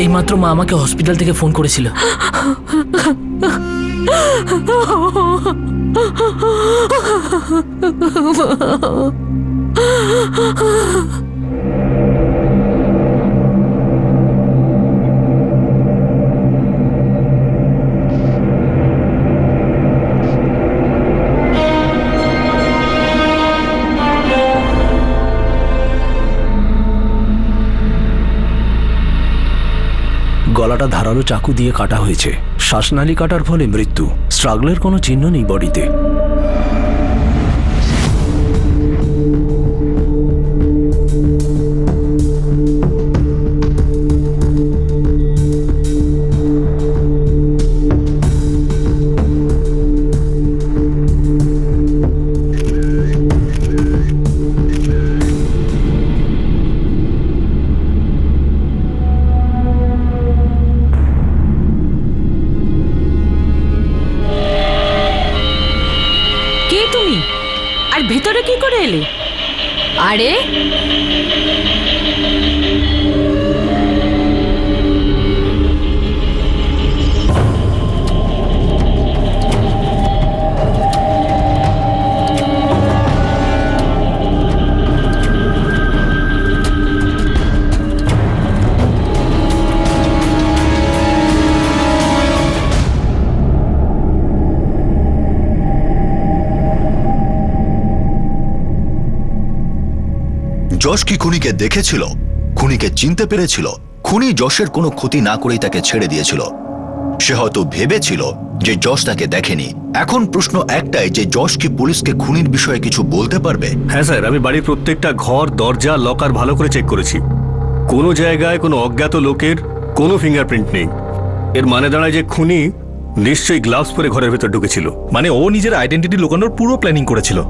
এইমাত্র মা আমাকে হসপিটাল থেকে ফোন করেছিল। গলাটা ধারালো চাকু দিয়ে কাটা হয়েছে। শ্বাসনালী কাটার ফলে মৃত্যু। স্ট্রাগলের কোনো চিহ্ন নেই বডিতে। আর ভেতরে কি করে এলে? আরে যশ কি খুনিকে দেখেছিল? খুনিকে চিনতে পেরেছিল? খুনি যশের কোনো ক্ষতি না করেই তাকে ছেড়ে দিয়েছিল। সে হয়তো ভেবেছিল যে যশ তাকে দেখেনি। এখন প্রশ্ন একটাই যে যশ কি পুলিশকে খুনির বিষয়ে কিছু বলতে পারবে? হ্যাঁ স্যার, আমি বাড়ির প্রত্যেকটা ঘর, দরজা, লকার ভালো করে চেক করেছি। কোনো জায়গায় কোনো অজ্ঞাত লোকের কোনো ফিঙ্গারপ্রিন্ট নেই। এর মানে দাঁড়ায় যে খুনি নিশ্চয়ই গ্লাভস পরে ঘরের ভেতর ঢুকেছিল। মানে ও নিজের আইডেন্টিটি লুকানোর পুরো প্ল্যানিং করেছিল।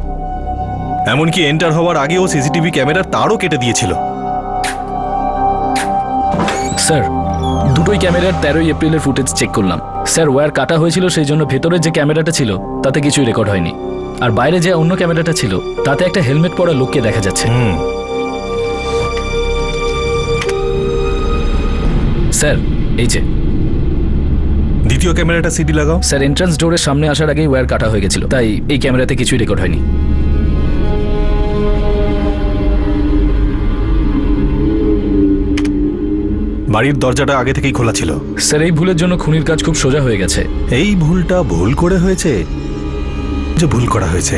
এমনকি এন্টার হওয়ার আগে ও সিসিটিভি ক্যামেরার তারও কেটে দিয়েছিল। স্যার, দুটোই ক্যামেরার 13 এপ্রিলের ফুটেজ চেক করলাম। স্যার, ওয়্যার কাটা হয়েছিল, সেই জন্য ভেতরের যে ক্যামেরাটা ছিল তাতে কিছুই রেকর্ড হয়নি। আর বাইরে যে অন্য ক্যামেরাটা ছিল তাতে একটা হেলমেট পরা লোককে দেখা যাচ্ছে। স্যার, এই যে দ্বিতীয় ক্যামেরাটা সিডি লাগাও। স্যার, এন্ট্রান্স ডোরের সামনে আসার আগেই ওয়্যার কাটা হয়ে গেছিল, তাই এই ক্যামেরাতে কিছুই রেকর্ড হয়নি। বাড়ির দরজাটা আগে থেকেই খোলা ছিল। স্যার, এই ভুলের জন্য খুনির কাজ খুব সোজা হয়ে গেছে। এই ভুলটা ভুল করে হয়েছে যে ভুল করা হয়েছে।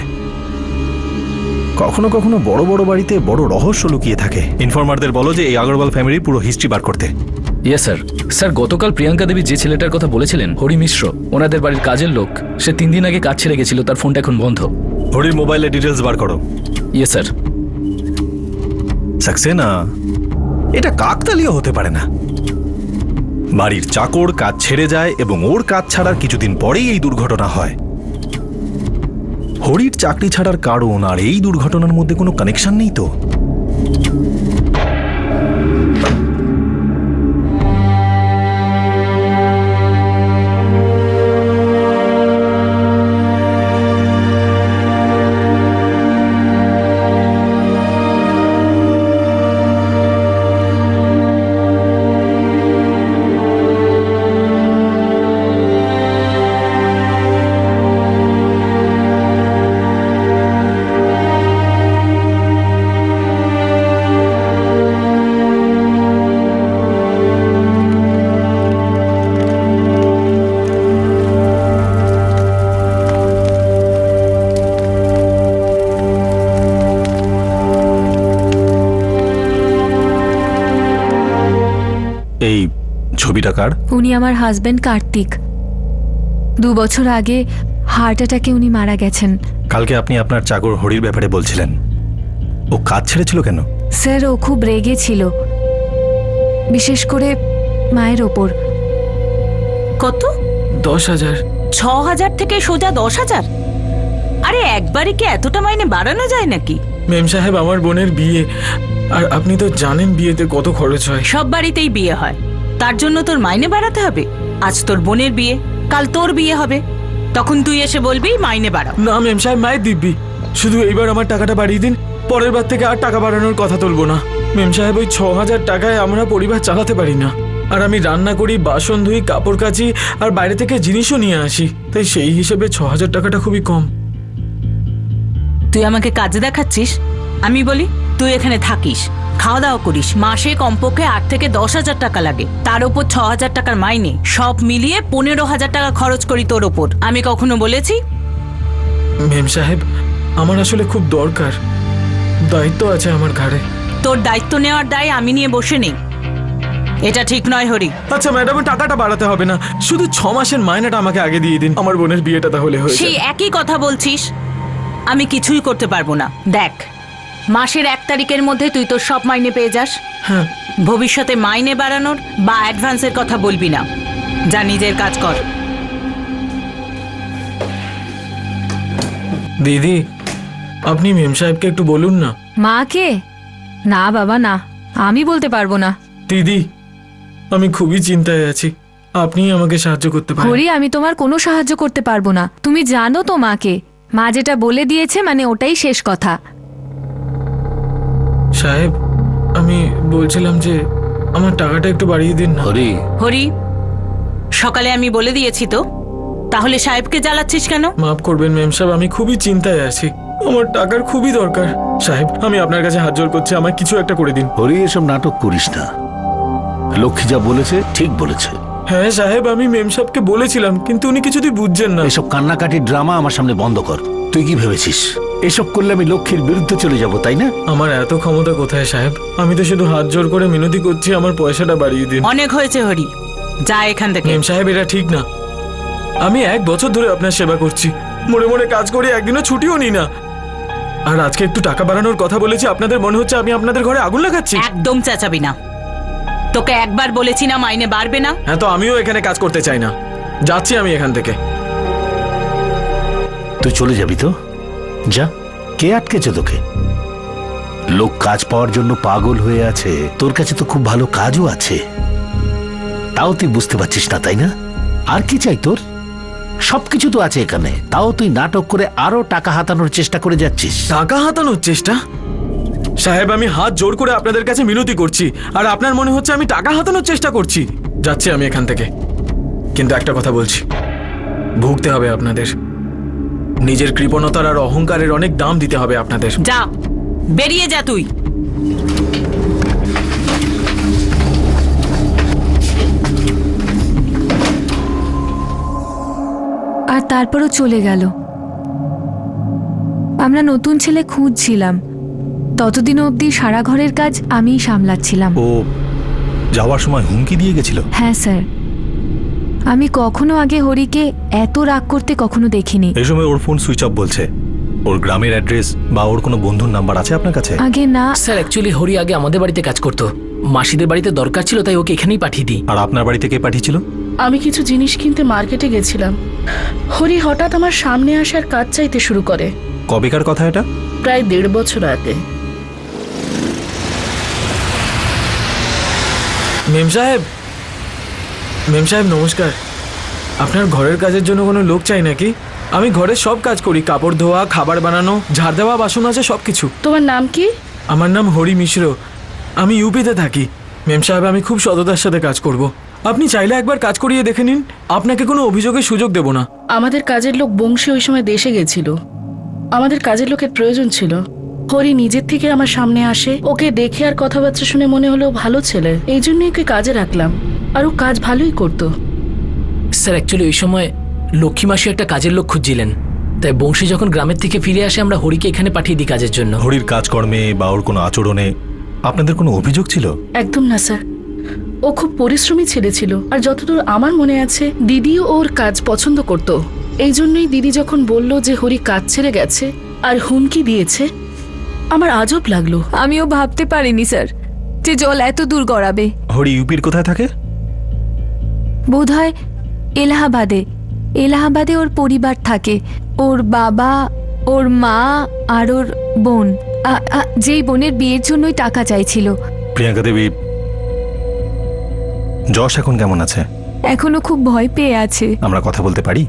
কখনো কখনো বড় বড় বাড়িতে বড় রহস্য লুকিয়ে থাকে। ইনফরমারদের বলো যে এই আগরওয়াল ফ্যামিলির পুরো হিস্ট্রি বার করতে। Yes sir. স্যার, গতকাল প্রিয়াঙ্কা দেবী যে ছেলেটার কথা বলেছিলেন, হরি মিশ্র, ওনাদের বাড়ির কাজের লোক, সে 3 দিন আগে কাজ ছেড়ে গেছিল, তার ফোনটা এখন বন্ধ। হরির মোবাইলে ডিটেলস বার করো। Yes sir. সাকসেনা, এটা কাকতালীয় হতে পারে না। বাড়ির চাকর কাজ ছেড়ে যায় এবং ওর কাজ ছাড়ার কিছুদিন পরেই এই দুর্ঘটনা হয়। হরির চাকরি ছাড়ার কারণ আর এই দুর্ঘটনার মধ্যে কোনো কানেকশন নেই তো? এই ছবিটা কার? উনি আমার হাজবেন্ড কার্তিক। 2 বছর আগে হার্ট অ্যাটাকে উনি মারা গেছেন। কালকে আপনি আপনার চাকর হরির ব্যাপারে বলছিলেন, ও কাজ ছেড়েছিল কেন? স্যার, ও খুব রেগে ছিল, বিশেষ করে মায়ের ওপর। কত? 10,000। 6,000 থেকে সোজা 10,000? আরে একবারে কি এতটা মাইনে বাড়ানো যায় নাকি? মেম সাহেব, আমার বোনের বিয়ে, আর আপনি তো জানেন বিয়েতে কত খরচ হয়। সব বাড়িতেই বিয়ে হয়, তার জন্য তোর মাইনে বাড়াতে হবে? আজ তোর বোনের বিয়ে, কাল তোর বিয়ে হবে, তখন তুই এসে বলবি মাইনে বাড়াও। না মেম সাহেব, মায়ের দিব্যি, শুধু এইবার আমার টাকাটা বাড়িয়ে দিন, পরের বার থেকে আর টাকা বাড়ানোর কথা তুলবো না। মেম সাহেব, ওই 6,000 টাকায় আমরা পরিবার চালাতে পারি না। আর আমি রান্না করি, বাসন ধুই, কাপড় কাচি আর বাইরে থেকে জিনিসও নিয়ে আসি, তাই সেই হিসেবে 6,000 টাকাটা খুবই কম। তুই আমাকে কাজে দেখাচ্ছিস? আমি বলি তুই এখানে থাকিস, খাওয়া দাওয়া করিস, মাসে কমপক্ষে 8 থেকে 10,000 টাকা লাগে, তার উপর 6,000 টাকার মাইনে, সব মিলিয়ে 15,000 টাকা খরচ করি তোর ওপর। আমি কখনো বলেছি? মেম সাহেব, আমার আসলে খুব দরকার, দায়িত্ব আছে আমার ঘাড়ে। তোর দায়িত্ব নেওয়ার দায় আমি নিয়ে বসে নেই, এটা ঠিক নয় হরি। আচ্ছা ম্যাডাম, টাকাটা বাড়াতে হবে না, শুধু 6 মাসের মাইনেটা আমাকে আগে দিয়ে দিন, আমার বোনের বিয়েটা তাহলে হয়ে সেই যাবে। একই কথা বলছিস? আমি কিছুই করতে পারবো না। দেখ, মাসের 1 তারিখের মধ্যে তুই তোর সব মাইনে পেয়ে যাস। হ্যাঁ, ভবিষ্যতে মাইনে বাড়ানোর বা অ্যাডভান্সের কথা বলবি না, যা নিজের কাজ কর। দিদি আপনি মেম সাহেবকে একটু বলুন না। মাকে? না বাবা না, আমি বলতে পারবো না। দিদি আমি খুবই চিন্তায় আছি, আপনি আমাকে সাহায্য করতে পারেন। হরি, আমি তোমার কোনো সাহায্য করতে পারবো না। তুমি জানো তো মাকে, মা যেটা বলে দিয়েছে মানে ওটাই শেষ কথা। সাহেব, আমি বলছিলাম যে আমার টাকাটা একটু বাড়িয়ে দিন না। হরি, হরি, সকালে আমি বলে দিয়েছি তো, তাহলে সাহেবকে জ্বালাচ্ছিস কেন? মাফ করবেন মেম সাহেব, আমি খুবই চিন্তায় আছি, আমার টাকার খুবই দরকার। সাহেব, আমি আপনার কাছে হাত জোর করছি, আমায় কিছু একটা করে দিন। হরি এসব নাটক করিস না, লক্ষ্মী যা বলেছে ঠিক বলেছে। হ্যাঁ সাহেব, আমি মেম সাহেবকে বলেছিলাম, কিন্তু উনি কিছুতেই বুঝছেন না। এসব কান্নাকাটি ড্রামা আমার সামনে বন্ধ কর। তুই কি ভেবেছিস এসব করলে আমি লক্ষ্মীর বিরুদ্ধে চলে যাব, তাই না? আমার এত ক্ষমতা কোথায় সাহেব, আমি তো শুধু হাত জোর করে মিনতি করছি, আমার পয়সাটা বাড়িয়ে দিন। অনেক হয়েছে হরি, যা এখান থেকে। মেম সাহেব, এটা ঠিক না। আমি 1 বছর ধরে আপনার সেবা করছি, মনে মনে কাজ করি, একদিনও ছুটিও নিই না, আর আজকে একটু টাকা বাড়ানোর কথা বলেছি, আপনাদের মনে হচ্ছে আমি আপনাদের ঘরে আগুন লাগাচ্ছি। একদম চেঁচাবি না, তোকে একবার বলেছি না মাইনে বাড়বে না। হ্যাঁ, তো আমিও এখানে কাজ করতে চাই না, যাচ্ছি আমি এখান থেকে। তুই চলে যাবি তো? যা, কে আটকেছে তোকে? লোক কাজ পাওয়ার জন্য পাগল হয়ে আছে, তোর কাছে তো খুব ভালো কাজও আছে, তাও তুই বুঝতে পারছিস না, তাই না? আর কি চাই তোর? সবকিছু তো আছে এখানে, তাও তুই নাটক করে আরো টাকা হাতানোর চেষ্টা করে যাচ্ছিস। টাকা হাতানোর চেষ্টা? সাহেব, আমি হাত জোর করে আপনাদের কাছে মিনতি করছি, আর আপনার মনে হচ্ছে আমি টাকা হাতানোর চেষ্টা করছি। যাচ্ছি আমি এখান থেকে, কিন্তু একটা কথা বলছি, ভুগতে হবে আপনাদের, নিজের কৃপণতার আর অহংকারের অনেক দাম দিতে হবে আপনাদের। যা, বেরিয়ে যা তুই। আর তারপরও চলে গেল। আমরা নতুন ছেলে খুঁজছিলাম, ততদিন অবধি সারা ঘরের কাজ আমিই সামলাচ্ছিলাম। ও যাওয়ার সময় হুমকি দিয়ে গেছিল? হ্যাঁ স্যার, আমি কখনো আগে হরিকে এত রাগ করতে কখনো দেখিনি। এই সময় ওর ফোন সুইচ অফ বলছে। ওর গ্রামের অ্যাড্রেস বা ওর কোনো বন্ধুর নাম্বার আছে আপনার কাছে? আগে না স্যার, অ্যাকচুয়ালি হরি আগে আমাদের বাড়িতে কাজ করতো, মাসিদের বাড়িতে দরকার ছিল, তাই ওকে এখানেই পাঠিয়ে দিই। আর আপনার বাড়িতে কে পাঠিয়েছিল? আমি কিছু জিনিস কিনতে মার্কেটে গেছিলাম, হরি হঠাৎ আমার সামনে আসার কাজ চাইতে শুরু করে। কবেকার কথা এটা? প্রায় 1.5 বছর আগে। মেম সাহেব, মেম সাহেব নমস্কার, আপনার ঘরের কাজের জন্য কোনো লোক চাই নাকি? আমি ঘরের সব কাজ করি, কাপড় ধোয়া, খাবার বানানো, ঝাড় দেওয়া, বাসন আছে, সব কিছু। তোমার নাম কি? আমার নাম হরি মিশ্র, আমি ইউপিতে থাকি। মেম সাহেব, আমি খুব সততার সাথে কাজ করব, আপনি চাইলে একবার কাজ করিয়ে দেখে নিন, আপনাকে কোনো অভিযোগের সুযোগ দেব না। আমাদের কাজের লোক বংশী ওই সময় দেশে গেছিল, আমাদের কাজের লোকের প্রয়োজন ছিল। হরি নিজের থেকে আমার সামনে আসে, ওকে দেখে আর কথাবার্তা শুনে মনে হলো ভালো ছেলে, এই জন্যই ওকে কাজে রাখলাম, আর ও কাজ ভালোই করতো। স্যার, অ্যাকচুয়ালি ওই সময় লক্ষ্মী মাসি একটা কাজের লোক খুঁজছিলেন, তাই বংশী যখন গ্রামের থেকে ফিরে আসে আমরা হরিকে এখানে পাঠিয়ে দিই কাজের জন্য। হরির কাজকর্মে বা ওর কোনো আচরণে আপনাদের কোনো অভিযোগ ছিল? একদম না স্যার, ও খুব পরিশ্রমী ছেলে ছিল, আর যতদূর আমার মনে আছে দিদিও ওর কাজ পছন্দ করত। এই জন্যই দিদি যখন বলল যে হরি কাজ ছেড়ে গেছে আর হুমকি দিয়েছে, আমার আজব লাগলো। আমিও ভাবতে পারিনি স্যার যে জল এত দূর গড়াবে। হরি ইউপির কোথায় থাকে? বোধহয় এলাহাবাদে। এলাহাবাদে ওর পরিবার থাকে, ওর বাবা, ওর মা আর ওর বোন, যেই বোনের বিয়ের জন্যই টাকা চাইছিল। প্রিয়াঙ্কা দেবী, যশ এখন কেমন আছে? এখনো খুব ভয় পেয়ে আছে। আমরা কথা বলতে পারি?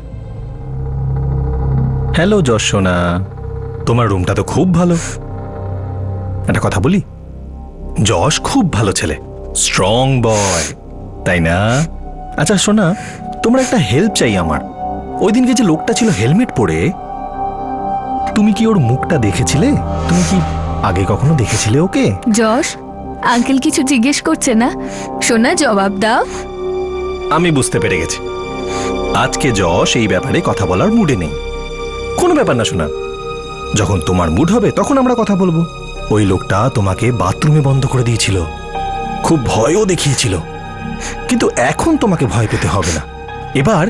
হ্যালো যশ সোনা, তোমার রুমটা তো খুব ভালো, একটা কথা বলি, যশ খুব ভালো ছেলে, স্ট্রং বয়, তাই না? আচ্ছা শোনা, তোমরা একটা হেল্প চাই আমার। ওই দিনকে যে লোকটা ছিল হেলমেট পরে, তুমি কি ওর মুখটা দেখেছিলে? তুমি কি আগে কখনো দেখেছিলে ওকে? যশ, আঙ্কেল কিছু জিজ্ঞেস করছে না? সোনা, জবাব দাও। আমি বুঝতে পেরে গেছি, আজকে যশ এই ব্যাপারে কথা বলার মুডে নেই। কোনো ব্যাপার না শোনা, যখন তোমার মুড হবে তখন আমরা কথা বলবো। ওই লোকটা তোমাকে বাথরুমে বন্ধ করে দিয়েছিল, খুব ভয়ও দেখিয়েছিল, কিন্তু এখন তোমাকে ভয় পেতে হবে না। এবার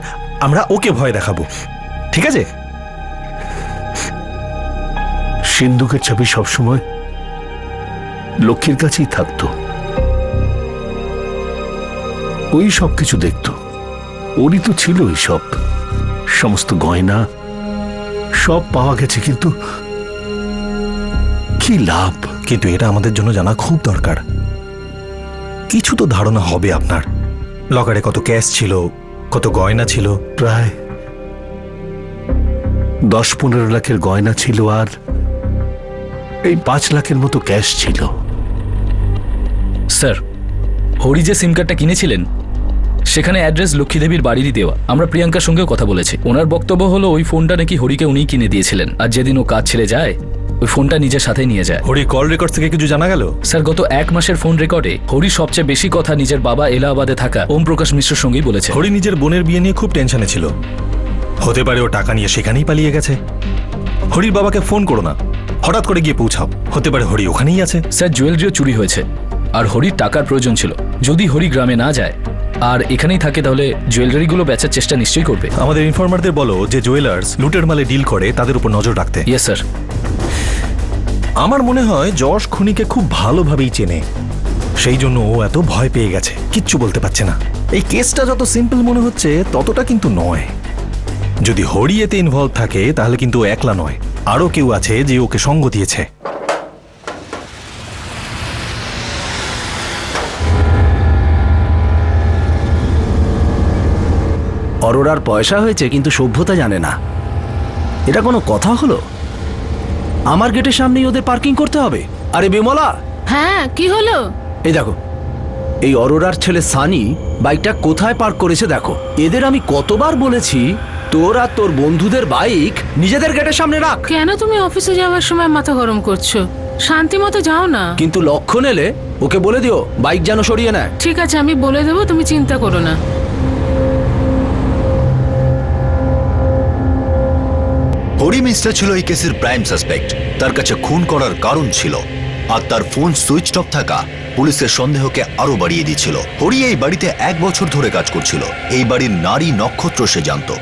আমরা ওকে ভয় দেখাবো, ঠিক আছে? সিন্ধুকের চাবি সবসময় লক্ষ্মীর কাছেই থাকতো। ওই সবকিছু দেখতো, ওরই তো ছিল ওই সব সমস্ত গয়না, সব পাওয়া গেছে, কিন্তু কি লাভ? কিন্তু এটা আমাদের জন্য জানা খুব দরকার। কিছু তো ধারণা হবে আপনার, লকারে কত ক্যাশ ছিল, কত গয়না ছিল। প্রায় 10-15 লাখের গয়না ছিল, আর এই 5 লাখের মতো ক্যাশ ছিল। স্যার, হরি যে সিম কার্ডটা কিনেছিলেন সেখানে অ্যাড্রেস লক্ষ্মীদেবীর বাড়িরই দেওয়া। আমরা প্রিয়াঙ্কার সঙ্গেও কথা বলেছি। ওনার বক্তব্য হলো ওই ফোনটা নাকি হরিকে উনিই কিনে দিয়েছিলেন, আর যেদিন ও কাজ ছেড়ে যায় ওই ফোনটা নিজের সাথে নিয়ে যায়। হরির কল রেকর্ড থেকে কিছু জানা গেল? স্যার, গত 1 মাসের ফোন রেকর্ডে হরি সবচেয়ে বেশি কথা নিজের বাবা এলাহাবাদে থাকা ওম প্রকাশ মিশ্রের সঙ্গেই বলেছে। হরি নিজের বোনের বিয়ে নিয়ে খুব টেনশনে ছিল, হতে পারে ও টাকা নিয়ে সেখানেই পালিয়ে গেছে। হরির বাবাকে ফোন করো না, হঠাৎ করে গিয়ে পৌঁছাও, হতে পারে হরি ওখানেই আছে। স্যার, জুয়েলারিও চুরি হয়েছে, আর হরির টাকার প্রয়োজন ছিল। যদি হরি গ্রামে না যায় আর এখানেই থাকে তাহলে জুয়েলারিগুলো বেচার চেষ্টা নিশ্চয়ই করবে। আমাদের ইনফরমারদের বলো যে জুয়েলার্স লুটের মালে ডিল করে, তাদের উপর নজর রাখতে। Yes sir. আমার মনে হয় যশ খুনিকে খুব ভালোভাবেই চেনে, সেই জন্য ও এত ভয় পেয়ে গেছে, কিচ্ছু বলতে পারছে না। এই কেসটা যত সিম্পল মনে হচ্ছে ততটা কিন্তু নয়। যদি হরি এতে ইনভলভ থাকে তাহলে কিন্তু ও একলা নয়, আরো কেউ আছে যে ওকে সঙ্গ দিয়েছে। অরোরার পয়সা হয়েছে কিন্তু সভ্যতা জানে না, এটা কোনো কথা হলো? আমার গেটের সামনেই ওদের পার্কিং করতে হবে? আরে বিমলা! হ্যাঁ, কি হলো? এই দেখো, এই অরোরার ছেলে সানি বাইকটা কোথায় পার্ক করেছে দেখো। এদের আমি কতবার বলেছি তোর আর তোর বন্ধুদের বাইক নিজেদের গেটের সামনে রাখ। কেন তুমি অফিসে যাওয়ার সময় মাথা গরম করছো? শান্তি মতো যাও না। কিন্তু লক্ষণ এলে ওকে বলে দিও বাইক যেন সরিয়ে নেয়। ঠিক আছে, আমি বলে দেবো, তুমি চিন্তা করো না। হরি মিশ্রা ছিল এই কেসের প্রাইম সাসপেক্ট। তার কাছে খুন করার কারণ ছিল, আর তার ফোন সুইচ অফ থাকা পুলিশের সন্দেহকে আরো বাড়িয়ে দিচ্ছিল। হরি এই বাড়িতে 1 বছর ধরে কাজ করছিল। এই বাড়ির নারী নক্ষত্র সে জানতো,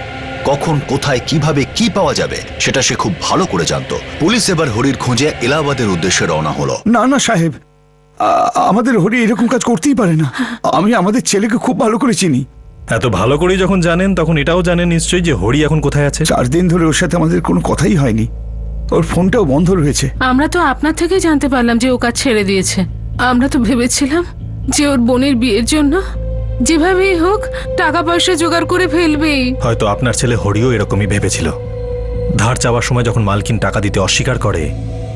কখন কোথায় কিভাবে কি পাওয়া যাবে সেটা সে খুব ভালো করে জানতো। পুলিশ এবার হরির খোঁজে এলাহাবাদের উদ্দেশ্যে রওনা হলো। না না সাহেব, আমাদের হরি এরকম কাজ করতেই পারে না। আমি আমাদের ছেলেকে খুব ভালো করে চিনি। এত ভালো করে যখন জানেন তখন এটাও জানেন নিশ্চয়ই যে হরি এখন কোথায় আছে। 4 দিন ধরে ওর সাথে আমাদের কোনো কথাই হয়নি, ওর ফোনটাও বন্ধ রয়েছে। আমরা তো আপনার থেকেই জানতে পারলাম যে ও কাজ ছেড়ে দিয়েছে। আমরা তো ভেবেছিলাম যে ওর বোনের বিয়ের জন্য যেভাবেই হোক টাকা পয়সা জোগাড় করে ফেলবেই। হয়তো আপনার ছেলে হরিও এরকমই ভেবেছিল। ধার চাওয়ার সময় যখন মালকিন টাকা দিতে অস্বীকার করে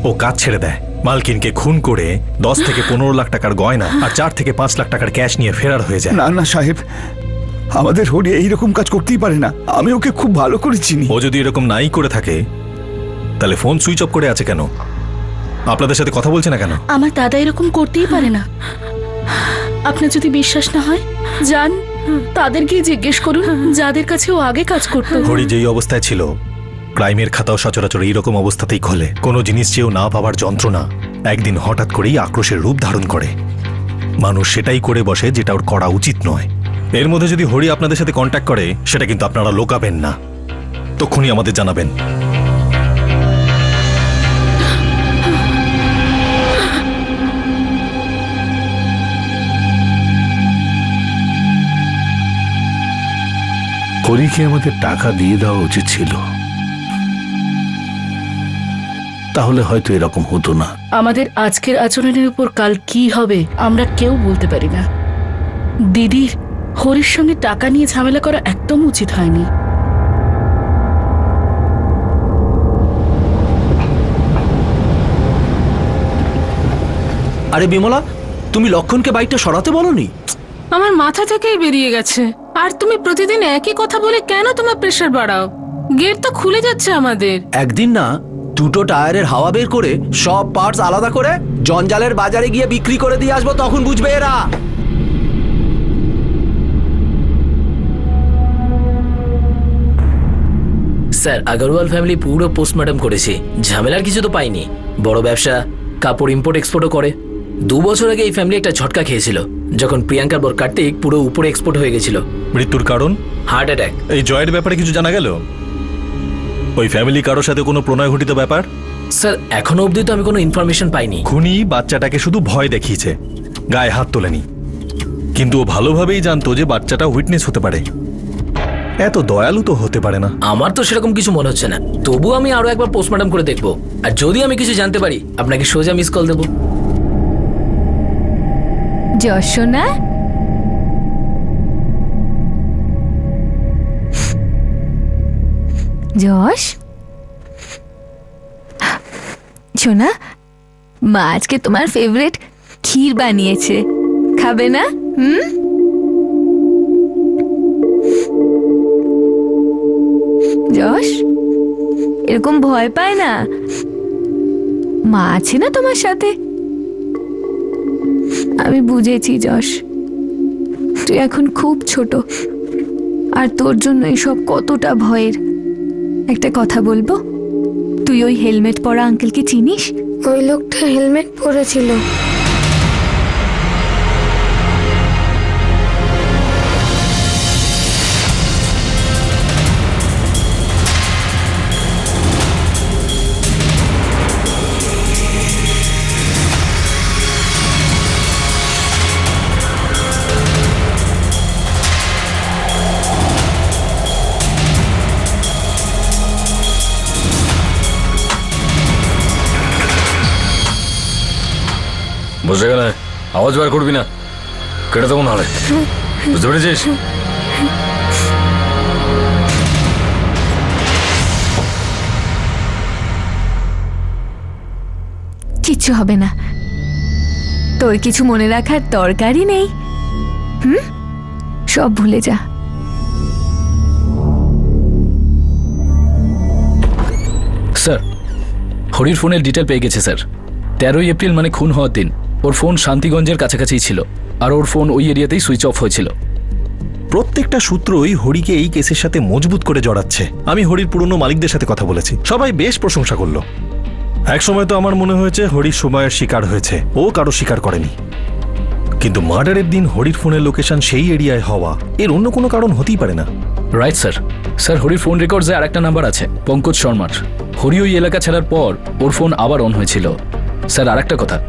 ও কাজ ছেড়ে দেয়। মালকিনকে খুন করে 10 থেকে 15 লাখ টাকার গয়না আর 4 থেকে 5 লাখ টাকার ক্যাশ নিয়ে ফেরার হয়ে যায়। না না সাহেব, আমাদের হরি এইরকম কাজ করতেই পারে না। আমি ওকে খুব ভালো করে চিনি। ও যদি এরকম নাই করে থাকে তাহলে ফোন সুইচ অফ করে আছে কেন? আপনাদের সাথে কথা বলছে না কেন? আমার দাদা এরকম করতেই পারে না। আপনার যদি বিশ্বাস না হয় যান, তাদেরকে জিজ্ঞেস করুন যাদের কাছে ও আগে কাজ করতো। হরি যেই অবস্থায় ছিল, ক্রাইমের খাতাও সচরাচর এইরকম অবস্থাতেই খোলে। কোনো জিনিস চেয়েও না পাওয়ার যন্ত্রণা একদিন হঠাৎ করেই আক্রোশের রূপ ধারণ করে। মানুষ সেটাই করে বসে যেটা ওর করা উচিত নয়। এর মধ্যে যদি হরি আপনাদের সাথে কন্ট্যাক্ট করে সেটা কিন্তু আপনারা লোকাবেন না, তখনই আমাদের জানাবেন। হরিকে আমাদের টাকা দিয়ে দেওয়া উচিত ছিল, তাহলে হয়তো এরকম হতো না। আমাদের আজকের আচরণের উপর কাল কি হবে আমরা কেউ বলতে পারি না। দিদির হরির সঙ্গে টাকা নিয়ে ঝামেলা করা একদম উচিত হয়নি। আরে বিমলা, তুমি লক্ষণকে বাইকটা সরাতে বলনি? আমার মাথা থেকেই বেরিয়ে গেছে। আর তুমি প্রতিদিন একই কথা বলে কেন তোমার প্রেশার বাড়াও? গেট তো খুলে যাচ্ছে আমাদের। একদিন না দুটো টায়ারের হাওয়া বের করে সব পার্টস আলাদা করে জঞ্জালের বাজারে গিয়ে বিক্রি করে দিয়ে আসবো, তখন বুঝবে এরা। স্যার আগরওয়াল ফ্যামিলি পুরো পোস্টমর্টম করেছে, ঝামেলার কিছু তো পাইনি। বড় ব্যবসা, কাপড় ইম্পোর্ট এক্সপোর্টও করে। 2 বছর আগে এই ফ্যামিলি একটা ঝটকা খেয়েছিল, যখন প্রিয়াঙ্কার বর কার্তিক পুরো উপরে এক্সপোর্ট হয়ে গেছিল। মৃত্যুর কারণ? Heart attack. এই জয়ের ব্যাপারে কিছু জানা গেল? ওই ফ্যামিলি কারোর সাথে কোনো প্রণয় ঘটিত ব্যাপার? স্যার এখনো অবধি তো আমি কোনো ইনফরমেশন পাইনি। খুনি বাচ্চাটাকে শুধু ভয় দেখিয়েছে, গায়ে হাত তোলেনি। কিন্তু ও ভালোভাবেই জানতো যে বাচ্চাটা উইটনেস হতে পারে। এত দয়ালু তো হতে পারে না। আমার তো সেরকম কিছু মনে হচ্ছে না, তবু আমি আরো একবার পোস্টমর্টম করে দেখবো, আর যদি আমি কিছু জানতে পারি আপনাকে সোজা মিস কল দেবো। যশ সোনা, যশ সোনা, মা আজকে তোমার ফেভারিট ক্ষীর বানিয়েছে, খাবে না? যশ, এরকম ভয় পায় না, মা আছে না তোমার সাথে। আমি বুঝেছি যশ, তুই এখন খুব ছোট, আর তোর জন্য এসব কতটা ভয়ের। একটা কথা বলবো, তুই ওই হেলমেট পরা আঙ্কেলকে চিনিস? ওই লোকটা হেলমেট পরেছিল। বসে গেলে আওয়াজ বার করবি না, কেটে তখন হলে, বুঝতে পেরেছিস? কিচ্ছু হবে না, তোর কিছু মনে রাখার দরকারই নেই। সব ভুলে যা। স্যার, হরির ফোনের ডিটেল পেয়ে গেছে স্যার। 13 এপ্রিল মানে খুন হওয়ার দিন ওর ফোন শান্তিগঞ্জের কাছাকাছি ছিল, আর ওর ফোন ওই এরিয়াতেই সুইচ অফ হয়েছিল। প্রত্যেকটা সূত্রই হরিকে এই কেসের সাথে মজবুত করে জড়াচ্ছে। আমি হরির পুরনো মালিকদের সাথে কথা বলেছি, সবাই বেশ প্রশংসা করলো। একসময় তো আমার মনে হয়েছে হরি সময়ের শিকার হয়েছে, ও কারো শিকার করেনি। কিন্তু মার্ডারের দিন হরির ফোনের লোকেশন সেই এরিয়ায় হওয়া, এর অন্য কোনো কারণ হতেই পারে না। Right sir. স্যার, হরির ফোন রেকর্ডসে আর একটা নাম্বার আছে, পঙ্কজ শর্মার। হরি ওই এলাকা ছাড়ার পর ওর ফোন আবার অন হয়েছিল। স্যার, আর একটা কথা,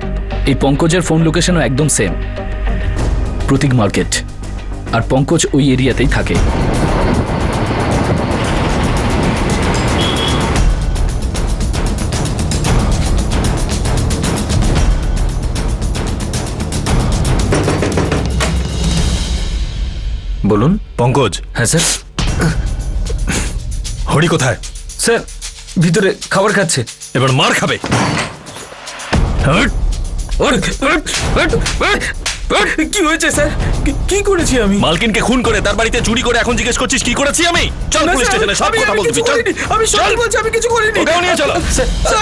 এই পঙ্কজের ফোন লোকেশনও একদম সেম, প্রতীক মার্কেট, আর পঙ্কজ ওই এরিয়াতেই থাকে। বলুন। পঙ্কজ? হ্যাঁ স্যার। হরি কোথায়? স্যার, ভিতরে খাবার খাচ্ছে। এবার মার খাবে। কি হয়েছে স্যার? কি করেছি আমি? মালকিনকে খুন করে তার বাড়িতে চুরি করে এখন জিজ্ঞেস করছিস কি করেছি আমি? চল পুলিশ স্টেশনে সব কথা বলবি। চল। আমি সত্যি বলছি, আমি কিছু করিনি। ওকেও নিয়ে চলো।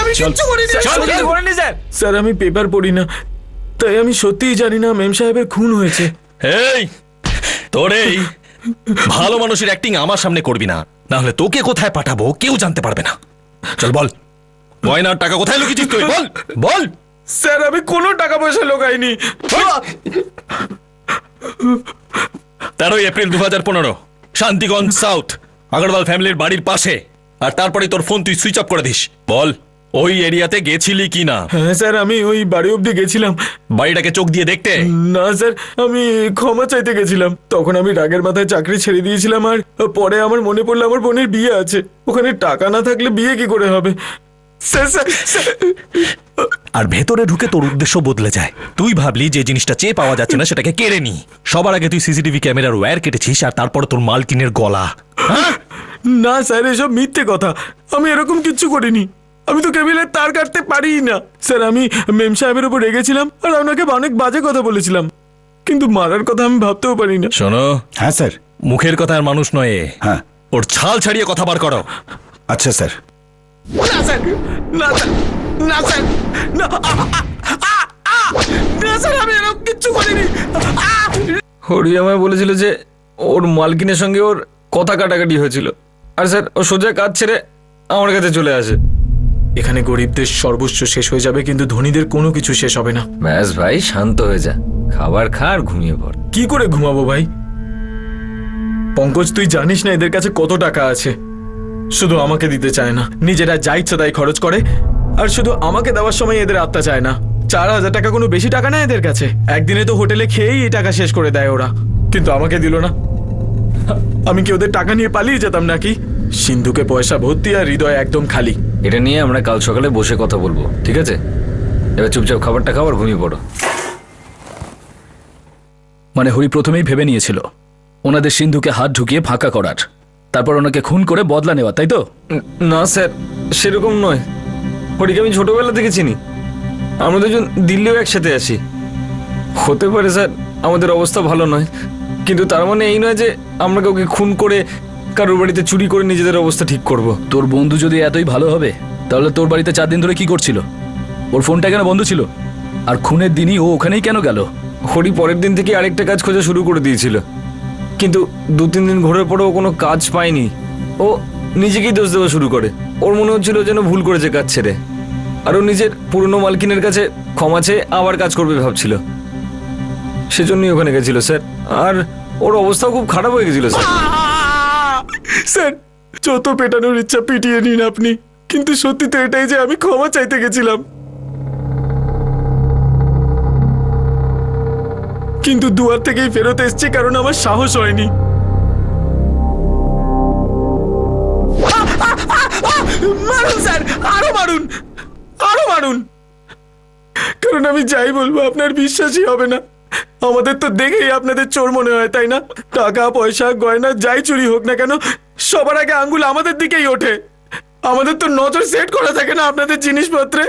আমি কিচ্ছু করিনি। স্যার। স্যার, আমি পেপার পড়ি না, তাই আমি সত্যিই জানি না মেম সাহেবের খুন হয়েছে। এই তোর এই ভালো মানুষের অ্যাক্টিং আমার সামনে করবি না, না হলে তোকে কোথায় পাঠাবো কেউ জানতে পারবে না। চল বল, গয়নার টাকা কোথায় লুকিয়েছিস তুই? বল বল। স্যার, আমি কোনো টাকা পয়সা লোকাইনি। 13 এপ্রিল 2015, শান্তিগঞ্জ সাউথ, আগরওয়াল ফ্যামিলির বাড়ির পাশে। আর তারপরে তোর ফোন তুই সুইচ অফ করে দিস। বল, ওই এরিয়াতে গেছিলি কি না? হ্যাঁ স্যার, আমি ওই বাড়ি অব্দি গেছিলাম। বাড়িটাকে চোখ দিয়ে দেখতে? না স্যার, আমি ক্ষমা চাইতে গেছিলাম। তখন আমি রাগের মাথায় চাকরি ছেড়ে দিয়েছিলাম, আর পরে আমার মনে পড়লো আমার বোনের বিয়ে আছে, ওখানে টাকা না থাকলে বিয়ে কি করে হবে। আর ভেতরে ঢুকে তোর উদ্দেশ্য বদলে যায়। তুই ভাবলি যে জিনিসটা চেয়ে পাওয়া যাচ্ছে না সেটাকে কেড়ে নি। সবার আগে তুই সিসিটিভি ক্যামেরার ওয়্যার কেটেছিস, আর তারপর তোর মালকিনের গলা। না স্যার, এসব মিথ্যে কথা, আমি এরকম কিচ্ছু করিনি। আমি তো কেবিলের তার কাটতে পারি না স্যার। আমি মেম সাহেবের উপর রেগেছিলাম, আর আপনাকে অনেক বাজে কথা বলেছিলাম। কিন্তু মারার কথা আমি ভাবতেও পারি না। শোনো, হ্যাঁ স্যার। মুখের কথা আর মানুষ নয় এ। হ্যাঁ। ওর ছাল ছাড়িয়ে কথা বার করো। আচ্ছা স্যার। না স্যার, না স্যার, না স্যার, না, না স্যার, আমি এরকম কিচ্ছু করিনি। হরি আমায় বলেছিল যে ওর মালকিনের সঙ্গে ওর কথা কাটাকাটি হয়েছিল, আর স্যার ও সোজা কাজ ছেড়ে আমার কাছে চলে আসে। এখানে গরিবদের সর্বস্ব শেষ হয়ে যাবে, কিন্তু ধনীদের কোনো কিছু শেষ হবে না। ব্যাস ভাই, শান্ত হয়ে যা, খাবার খা আর ঘুমিয়ে পড়। কি করে ঘুমাবো ভাই? পঙ্কজ, তুই জানিস না এদের কাছে কত টাকা আছে। শুধু আমাকে দিতে চায় না, নিজেরা যা ইচ্ছা তাই খরচ করে, আর শুধু আমাকে দেওয়ার সময় এদের আত্মা চায় না। 4,000 টাকা কোনো বেশি টাকা না এদের কাছে। একদিনে তো হোটেলে খেয়েই এই টাকা শেষ করে দেয় ওরা, কিন্তু আমাকে দিল না। আমি কি ওদের টাকা নিয়ে পালিয়ে যেতাম নাকি? সিন্ধুকে পয়সা ভর্তি আর হৃদয় একদম খালি। এটা নিয়ে আমরা কাল সকালে বসে কথা বলবো, ঠিক আছে? এবার চুপচাপ খাবারটা খাও আর ঘুমিয়ে পড়ো। মানে হরি প্রথমেই ভেবে নিয়েছিল ওনাদের সিন্ধুকে হাত ঢুকিয়ে ফাঁকা করার, তারপর ওনাকে খুন করে বদলা নেওয়া, তাই তো? না স্যার, সেরকম নয়। হরিকে আমি ছোটবেলা থেকে চিনি, আমরা দুজন দিল্লিও একসাথে আসি। হতে পারে স্যার আমাদের অবস্থা ভালো নয়, কিন্তু তার মানে এই নয় যে আমরা কাউকে খুন করে কারোর বাড়িতে চুরি করে নিজেদের অবস্থা ঠিক করব। তোর বন্ধু যদি এতই ভালো হবে তাহলে তোর বাড়িতে 4 দিন ধরে কি করছিল? ওর ফোনটা কেন বন্ধ ছিল? আর খুনের দিনই ও ওখানেই কেন গেল? হরি পরের দিন থেকে আরেকটা কাজ খোঁজা শুরু করে দিয়েছিল, কিন্তু 2-3 দিন ঘোরার পরেও কোনো কাজ পায়নি। ও নিজেকেই দোষ দেওয়া শুরু করে। ওর মনে হচ্ছিল যেন ভুল করেছে কাজ ছেড়ে, আর ও নিজের পুরনো মালকিনের কাছে ক্ষমা চেয়ে আবার কাজ করবে ভাবছিল। সেজন্যই ওখানে গেছিল স্যার, আর ওর অবস্থাও খুব খারাপ হয়ে গেছিল স্যার। স্যার, যত পেটানোর ইচ্ছা পিটিয়ে নিন আপনি, কিন্তু সত্যি তো এটাই যে আমি ক্ষমা চাইতে গেছিলাম, কিন্তু দুয়ার থেকেই ফেরত এসেছি কারণ আমার সাহস হয়নি। মারুন স্যার, আরো মারুন, আরো মারুন, কারণ আমি যাই বলবো আপনার বিশ্বাসই হবে না। আমাদের তো দেখেই আপনাদের চোর মনে হয়, তাই না? টাকা পয়সা গয়না যাই চুরি হোক না কেন, সবার আগে আঙ্গুল আমাদের দিকেই ওঠে। আমাদের তো নজর সেট করা থাকে না আপনাদের জিনিসপত্রে।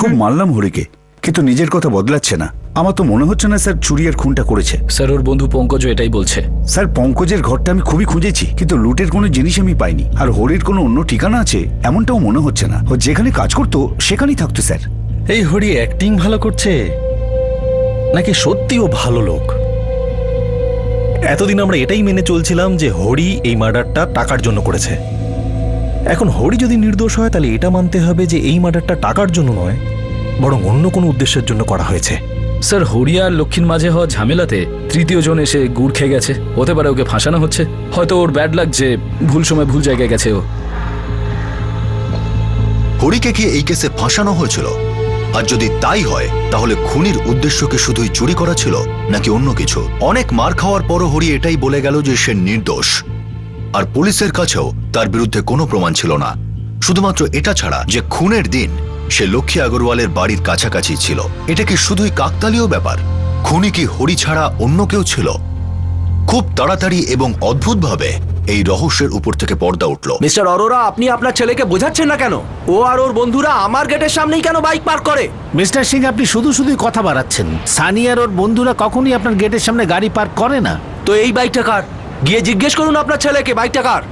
খুব মানলাম হরিকে, কিন্তু নিজের কথা বদলাচ্ছে না। আমার তো মনে হচ্ছে না স্যার চুরি আর খুনটা করেছে। স্যার, ওর বন্ধু পঙ্কজও এটাই বলছে। স্যার, পঙ্কজের ঘরটা আমি খুবই খুঁজেছি, কিন্তু লুটের কোনো জিনিস আমি পাইনি। আর হরির কোনো অন্য ঠিকানা আছে এমনটাও মনে হচ্ছে না। ও যেখানে কাজ করতো সেখানেই থাকতো স্যার। এই হরি অ্যাক্টিং ভালো করছে নাকি সত্যি ও ভালো লোক? এতদিন আমরা এটাই মেনে চলছিলাম যে হরি এই মার্ডারটা টাকার জন্য করেছে। এখন হরি যদি নির্দোষ হয় তাহলে এটা মানতে হবে যে এই মার্ডারটা টাকার জন্য নয়, বরং অন্য কোনো উদ্দেশ্যের জন্য করা হয়েছে। স্যার, হরি আর লক্ষ্মীর মাঝে হওয়া ঝামেলাতে 3য় জন এসে গুড় খেয়ে গেছে। হতে পারে ওকে ফাঁসানো হচ্ছে, হয়তো ওর ব্যাড লাগ যে ভুল সময় ভুল জায়গায় গেছে ও। হরিকে কি এই কেসে ফাঁসানো হয়েছিল? আর যদি তাই হয় তাহলে খুনির উদ্দেশ্য কি শুধুই চুরি করা ছিল নাকি অন্য কিছু? অনেক মার খাওয়ার পরও হরি এটাই বলে গেল যে সে নির্দোষ, আর পুলিশের কাছেও তার বিরুদ্ধে কোনো প্রমাণ ছিল না, শুধুমাত্র এটা ছাড়া যে খুনের দিন সে লক্ষ্মী আগরওয়ালের বাড়ির কাছাকাছি ছিল। এটা কি শুধুই কাকতালীয় ব্যাপার? খুনি কি হরি ছাড়া অন্য কেউ ছিল? খুব তাড়াতাড়ি এবং অদ্ভুতভাবে এই রহস্যের উপর থেকে পর্দা উঠল। মিস্টার অরোরা, আপনি আপনার ছেলেকে বোঝাচ্ছেন না কেন? ও আর ওর বন্ধুরা আমার গেটের সামনেই কেন বাইক পার্ক করে? মিস্টার সিং, আপনি শুধু শুধুই কথা বাড়াচ্ছেন। সানি আর ওর বন্ধুরা কখনই আপনার গেটের সামনে গাড়ি পার্ক করে না। তো এই বাইকটা কার? গিয়ে জিজ্ঞেস করুন আপনার ছেলেকে বাইকটা কার।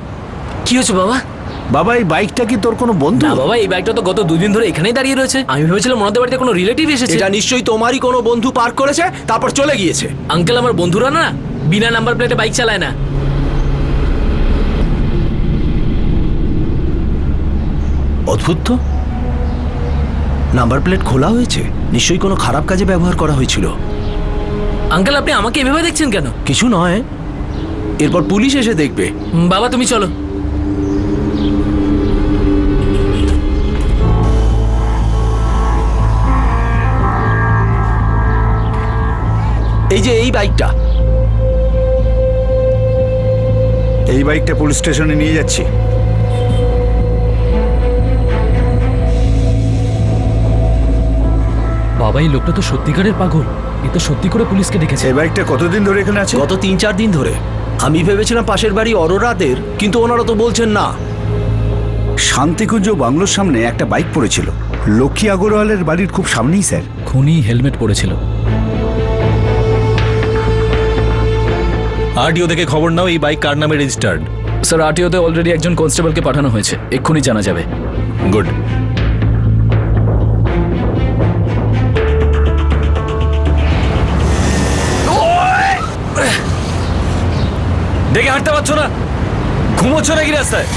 কি হয়েছে বাবা? বাবা, এই বাইকটা কি তোর কোনো বন্ধু? না বাবা, এই বাইকটা তো গত 2 দিন ধরে এখানেই দাঁড়িয়ে রয়েছে। আমি ভেবেছিলাম ওনাদের বাড়িতে কোনো রিলেটিভ এসেছে। এটা নিশ্চয়ই তোমারই কোনো বন্ধু পার্ক করেছে, তারপর চলে গিয়েছে। আঙ্কেল, আমার বন্ধুরা না বিনা নাম্বার প্লেটে বাইক চালায় না। অদ্ভুত তো, নাম্বার প্লেট খোলা হয়েছে, নিশ্চয়ই কোনো খারাপ কাজে ব্যবহার করা হয়েছিল। আঙ্কেল, আপনি আমাকে এভাবে দেখছেন কেন? কিছু নয়, এরপর পুলিশ এসে দেখবে। বাবা, তুমি চলো। এই যে এই বাইকটা, এই বাইকটা পুলিশ স্টেশনে নিয়ে যাচ্ছি। বাবা, এই লোকটা তো সত্যিকারের পাগল। এ তো সত্যি করে পুলিশকে ডেকেছে। এই বাইকটা কতদিন ধরে এখানে আছে? গত 3-4 দিন ধরে। আমি ভেবেছিলাম পাশের বাড়ি অরোরাদের, কিন্তু ওনারা তো বলছেন না। শান্তিকুঞ্জ বাংলোর সামনে একটা বাইক পড়েছিল। লক্ষ্মী আগরওয়ালের বাড়ির খুব সামনেই স্যার। খুনি হেলমেট পরেছিল। আরটিও থেকে খবর নাও এই বাইক কার নামে রেজিস্টার্ড। স্যার আরটিওতে অলরেডি একজন কনস্টেবলকে পাঠানো হয়েছে, এক্ষুনি জানা যাবে। গুড। দেখে হাঁটতে পারছো না? ঘুমোচ্ছ নাকি রাস্তায়?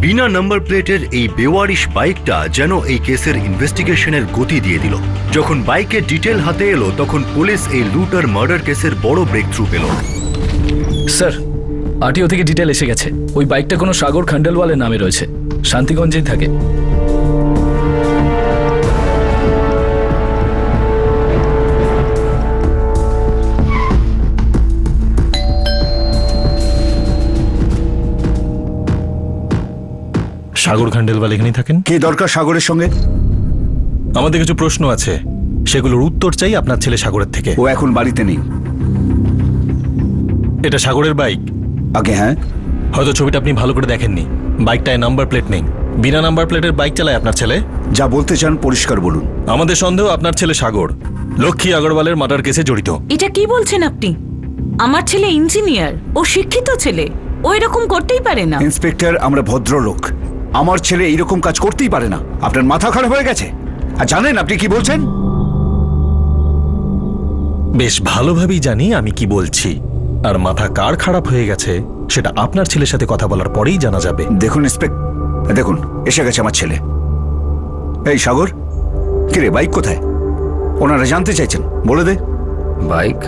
বিনা নাম্বার প্লেটের এই বেওয়ারিশ বাইকটা যেন এই কেসের ইনভেস্টিগেশনের গতি দিয়ে দিল। যখন বাইকের ডিটেল হাতে এলো তখন পুলিশ এই লুট আর মার্ডার কেসের বড় ব্রেক থ্রু পেল। স্যার আরটিও থেকে ডিটেল এসে গেছে। ওই বাইকটা কোনো সাগর খান্ডেলওয়ালের নামে রয়েছে, শান্তিগঞ্জেই থাকে। সাগর খান্ডেলওয়াল এখানেই থাকেন? কি দরকার সাগরের সঙ্গে? আমাদের কিছু প্রশ্ন আছে, সেগুলোর উত্তর চাই আপনার ছেলে সাগরের থেকে। ও এখন বাড়িতে নেই। এটা সাগরের বাইক? আগে হ্যাঁ। হয়তো ছবিটা আপনি ভালো করে দেখেননি। বাইকটায় নাম্বার প্লেট নেই। বিনা নাম্বার প্লেটের বাইক চালায় আপনার ছেলে? যা বলতে চান পরিষ্কার বলুন। আমাদের সন্দেহ আপনার ছেলে সাগর লক্ষ্মী আগরওয়ালের মার্ডার কেসে জড়িত। এটা কি বলছেন আপনি? আমার ছেলে ইঞ্জিনিয়ার, ও শিক্ষিত ছেলে, ও এরকম করতেই পারে না। ইন্সপেক্টর, আমরা ভদ্রলোক। আমার ছেলে এইরকম কাজ করতেই পারে না। আপনার মাথা খারাপ হয়ে গেছে? আর জানেন আপনি কি বলছেন? বেশ ভালোভাবেই জানি আমি কি বলছি, আর মাথা কার খারাপ হয়ে গেছে সেটা আপনার ছেলের সাথে কথা বলার পরেই জানা যাবে। দেখুন দেখুন এসে গেছে আমার ছেলে। এই সাগর, কিরে বাইক কোথায়? ওনারা জানতে চাইছেন, বলে দে। বাইক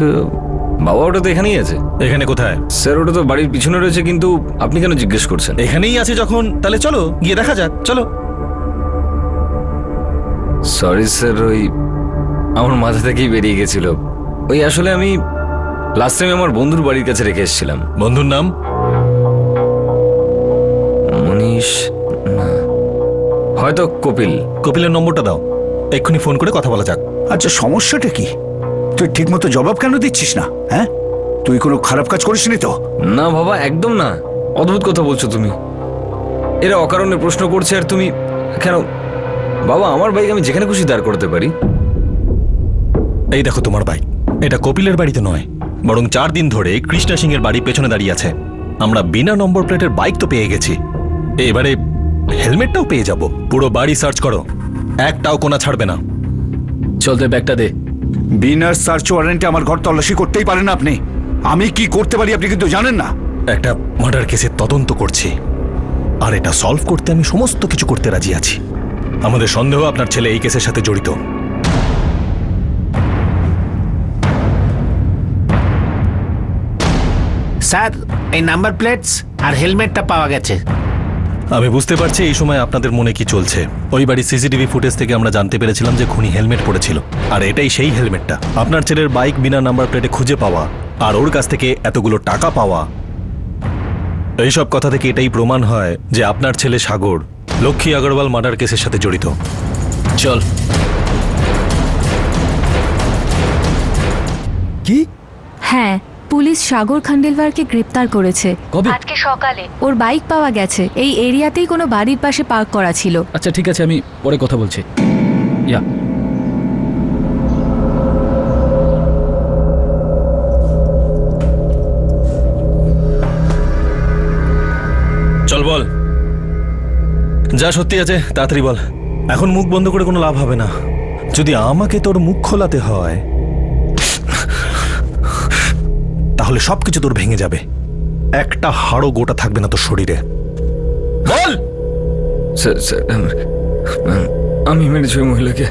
বাবা, ওটা তো এখানেই আছে। এখানে কোথায়? স্যার ওটা তো বাড়ির পিছনে রয়েছে, কিন্তু আপনি কেন জিজ্ঞেস করছেন? এখানেই আছে যখন, তাহলে চলো গিয়ে দেখা যাক। চলো। সরি স্যার, ওই আমার মাথা থেকেই বেরিয়ে গেছিল। ওই আসলে আমি লাস্ট টাইম আমার বন্ধুর বাড়ির কাছে রেখে এসেছিলাম। বন্ধুর নাম? মনীষ না, হয়তো কপিল। কপিলের নম্বরটা দাও, এক্ষুনি ফোন করে কথা বলা যাক। আচ্ছা সমস্যাটা কি? তুই ঠিক মতো জবাব কেন দিচ্ছিস না? হ্যাঁ, তুই কোনো খারাপ কাজ করিসনি তো? না বাবা, একদম না। অদ্ভুত কথা বলছো তুমি। এরা অকারণে প্রশ্ন করছে আর তুমি কেন? বাবা, আমার বাইক আমি যেখানে খুশি দাঁড় করতে পারি। এই দেখো তোমার বাইক, এটা কপিলের বাড়িতে নয়, বরং 4 দিন ধরে কৃষ্ণা সিং এর বাড়ির পেছনে দাঁড়িয়ে আছে। আমরা বিনা নম্বর প্লেটের বাইক তো পেয়ে গেছি, এবারে হেলমেটটাও পেয়ে যাব। পুরো বাড়ি সার্চ করো, একটাও কোনা ছাড়বে না। চলতে ব্যাগটা দে। বিনার সার্চ ওয়ারেন্টে আমার ঘর তল্লাশি করতেই পারেন আপনি। আমি কি করতে পারি আপনি কিন্তু জানেন না। একটা মার্ডার কেসের তদন্ত করছি, আর এটা সলভ করতে আমি সমস্ত কিছু করতে রাজি আছি। আমাদের সন্দেহ আপনার ছেলে এই কেসের সাথে জড়িত। স্যার, এই নাম্বার প্লেটস আর হেলমেটটা পাওয়া গেছে। আমি বুঝতে পারছি এই সময় আপনাদের মনে কি চলছে। ওই বাড়ির সিসিটিভি ফুটেজ থেকে আমরা জানতে পেরেছিলাম যে খুনি হেলমেট পরেছিল, আর এটাই সেই হেলমেটটা। আপনার ছেলের বাইক বিনা নাম্বার প্লেটে খুঁজে পাওয়া আর ওর কাছ থেকে এতগুলো টাকা পাওয়া, এইসব কথা থেকে এটাই প্রমাণ হয় যে আপনার ছেলে সাগর লক্ষ্মী আগরওয়াল মার্ডার কেসের সাথে জড়িত। চল। কি? হ্যাঁ, পুলিশ সাগর খান্ডেলওয়ালকে গ্রেপ্তার করেছে। কবে? আজকে সকালে। ওর বাইক পাওয়া গেছে। এই এরিয়াতেই কোনো বাড়ির পাশে পার্ক করা ছিল। আচ্ছা ঠিক আছে, আমি পরে কথা বলছি। ইয়া চল বল, যা সত্যি আছে তাড়াতাড়ি বল। এখন মুখ বন্ধ করে কোনো লাভ হবে না। যদি আমাকে তোর মুখ খোলাতে হয় তাহলে সবকিছু তোর ভেঙে যাবে, একটা হাড়ও গোটা থাকবে না তোর শরীরে। বল। স্যার স্যার, আমি মেরেছি ওই মহিলাকে।